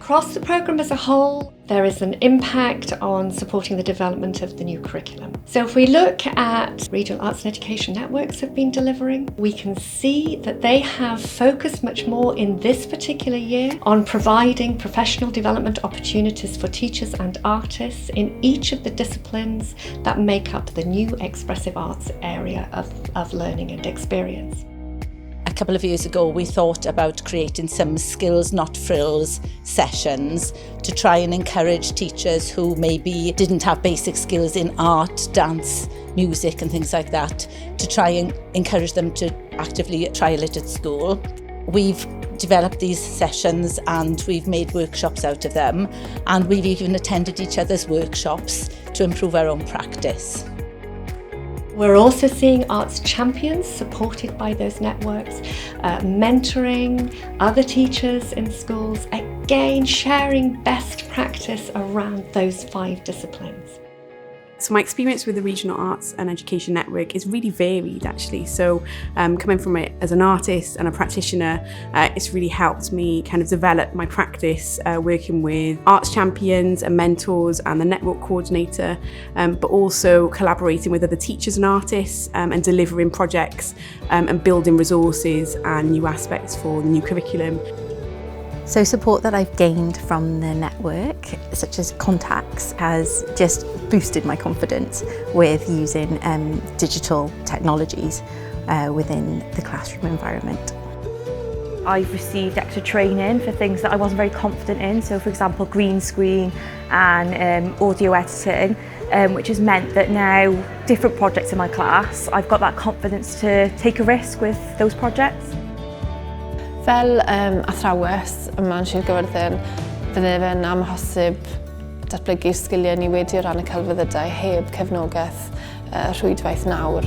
Across the programme as a whole, there is an impact on supporting the development of the new curriculum. So if we look at regional arts and education networks have been delivering, we can see that they have focused much more in this particular year on providing professional development opportunities for teachers and artists in each of the disciplines that make up the new expressive arts area of learning and experience. A couple of years ago, we thought about creating some skills, not frills sessions to try and encourage teachers who maybe didn't have basic skills in art, dance, music and things like that, to try and encourage them to actively trial it at school. We've developed these sessions and we've made workshops out of them, and we've even attended each other's workshops to improve our own practice. We're also seeing arts champions supported by those networks, mentoring other teachers in schools, again sharing best practice around those 5 disciplines. So my experience with the Regional Arts and Education Network is really varied actually. So coming from it as an artist and a practitioner, it's really helped me kind of develop my practice working with arts champions and mentors and the network coordinator, but also collaborating with other teachers and artists and delivering projects and building resources and new aspects for the new curriculum. So support that I've gained from the network, such as contacts, has just boosted my confidence with using digital technologies within the classroom environment. I've received extra training for things that I wasn't very confident in, so for example green screen and audio editing, which has meant that now different projects in my class, I've got that confidence to take a risk with those projects. Fel athrawes yma'n Sir Gyfyrddin, fydde fe'n amhosib datblygu sgiliau ni wedi o ran y celfyddydau heb cefnogaeth rhwydwaith nawr.